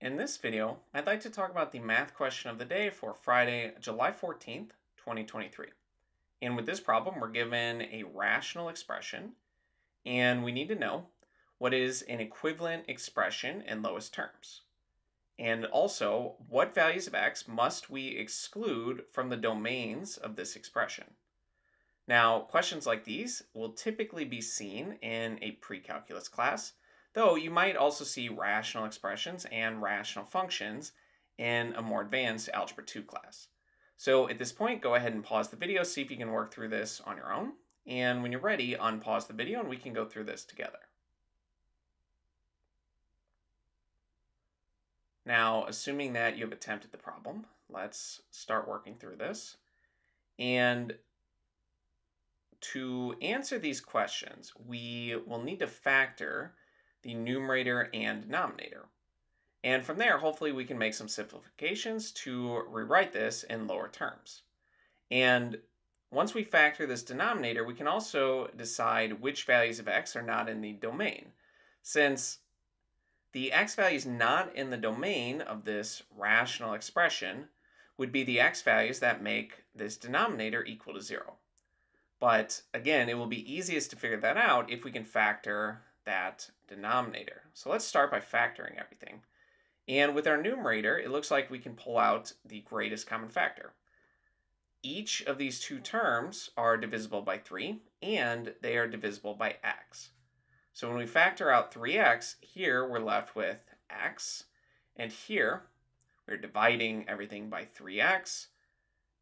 In this video, I'd like to talk about the math question of the day for Friday, July 14th, 2023. And with this problem, we're given a rational expression, and we need to know what is an equivalent expression in lowest terms. And also, what values of x must we exclude from the domains of this expression? Now, questions like these will typically be seen in a pre-calculus class, though you might also see rational expressions and rational functions in a more advanced Algebra 2 class. So at this point, go ahead and pause the video, see if you can work through this on your own. And when you're ready, unpause the video and we can go through this together. Now, assuming that you have attempted the problem, let's start working through this. And to answer these questions, we will need to factor the numerator and denominator. And from there, hopefully we can make some simplifications to rewrite this in lower terms. And once we factor this denominator, we can also decide which values of x are not in the domain. Since the x values not in the domain of this rational expression would be the x values that make this denominator equal to 0. But again, it will be easiest to figure that out if we can factor that denominator. So let's start by factoring everything. And with our numerator, it looks like we can pull out the greatest common factor. Each of these two terms are divisible by 3, and they are divisible by x. So when we factor out 3x, here we're left with x, and here we're dividing everything by 3x.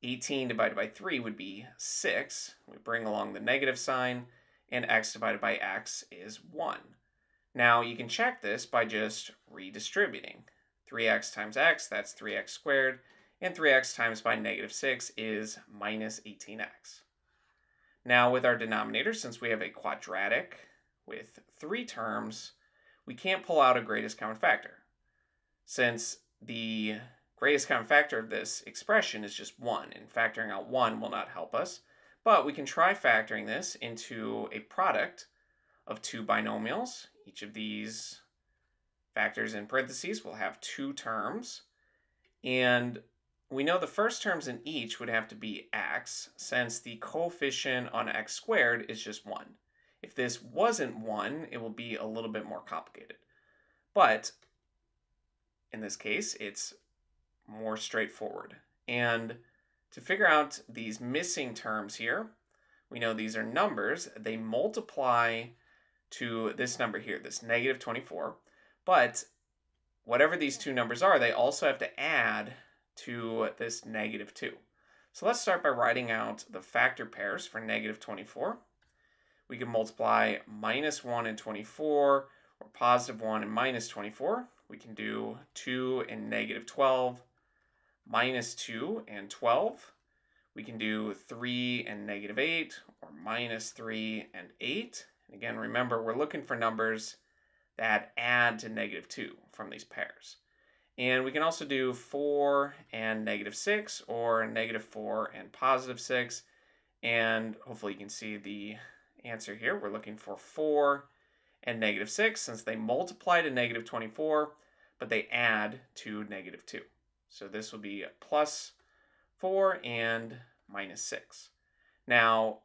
18 divided by 3 would be 6. We bring along the negative sign, and x divided by x is 1. Now you can check this by just redistributing. 3x times x, that's 3x squared, and 3x times by negative 6 is minus 18x. Now with our denominator, since we have a quadratic with 3 terms, we can't pull out a greatest common factor. Since the greatest common factor of this expression is just 1, and factoring out 1 will not help us. But we can try factoring this into a product of two binomials. Each of these factors in parentheses will have 2 terms. And we know the first terms in each would have to be x, since the coefficient on x squared is just 1. If this wasn't 1, it will be a little bit more complicated. But in this case, it's more straightforward. And to figure out these missing terms here, we know these are numbers. They multiply to this number here, this negative 24. But whatever these two numbers are, they also have to add to this negative 2. So let's start by writing out the factor pairs for negative 24. We can multiply minus 1 and 24, or positive 1 and minus 24. We can do 2 and negative 12. Minus 2 and 12. We can do 3 and negative 8, or minus 3 and 8. And again, remember, we're looking for numbers that add to negative 2 from these pairs. And we can also do 4 and negative 6, or negative 4 and positive 6. And hopefully you can see the answer here. We're looking for 4 and negative 6, since they multiply to negative 24, but they add to negative 2. So this will be plus 4 and minus 6. Now,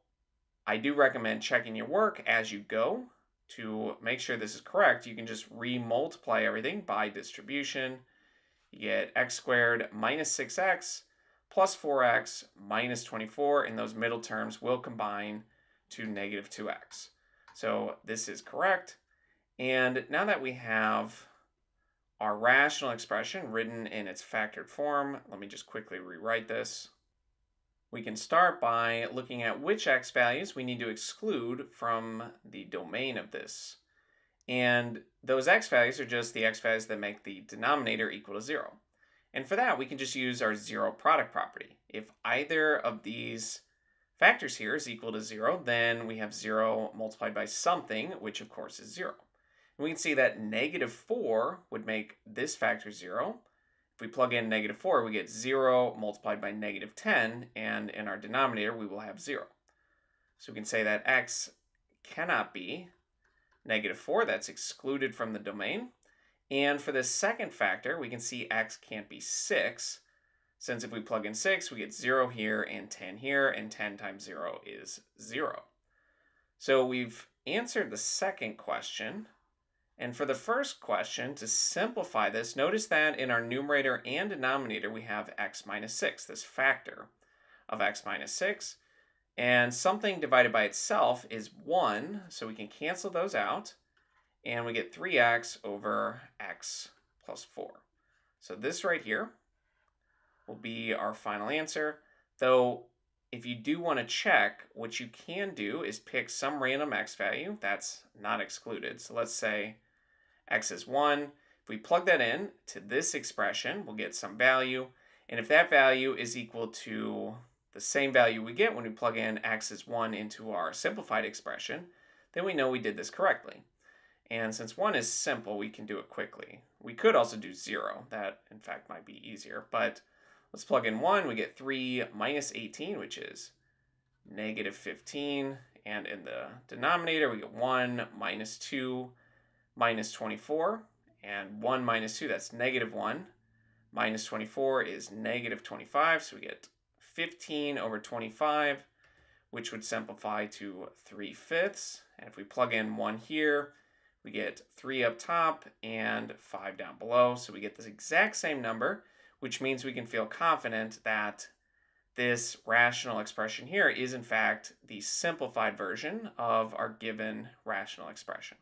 I do recommend checking your work as you go to make sure this is correct. You can just re-multiply everything by distribution. You get x squared minus 6x plus 4x minus 24, and those middle terms will combine to negative 2x. So this is correct. And now that we have our rational expression written in its factored form, let me just quickly rewrite this. We can start by looking at which x values we need to exclude from the domain of this. And those x values are just the x values that make the denominator equal to 0. And for that, we can just use our zero product property. If either of these factors here is equal to 0, then we have 0 multiplied by something, which of course is 0. And we can see that negative 4 would make this factor 0. If we plug in negative 4, we get 0 multiplied by negative 10, and in our denominator, we will have 0. So we can say that x cannot be negative 4. That's excluded from the domain. And for this second factor, we can see x can't be 6, since if we plug in 6, we get 0 here and 10 here, and 10 times 0 is 0. So we've answered the second question. And for the first question, to simplify this, notice that in our numerator and denominator, we have x minus 6, this factor of x minus 6. And something divided by itself is 1, so we can cancel those out. And we get 3x over x plus 4. So this right here will be our final answer. Though, if you do want to check, what you can do is pick some random x value. That's not excluded. So let's say x is 1. If we plug that in to this expression, we'll get some value. And if that value is equal to the same value we get when we plug in x is 1 into our simplified expression, then we know we did this correctly. And since 1 is simple, we can do it quickly. We could also do 0. That, in fact, might be easier. But let's plug in 1. We get 3 minus 18, which is negative 15. And in the denominator, we get 1 minus 2 minus 24. And 1 minus 2, that's negative 1. Minus 24 is negative 25. So we get 15 over 25, which would simplify to 3/5. And if we plug in 1 here, we get 3 up top and 5 down below. So we get this exact same number, which means we can feel confident that this rational expression here is in fact the simplified version of our given rational expression.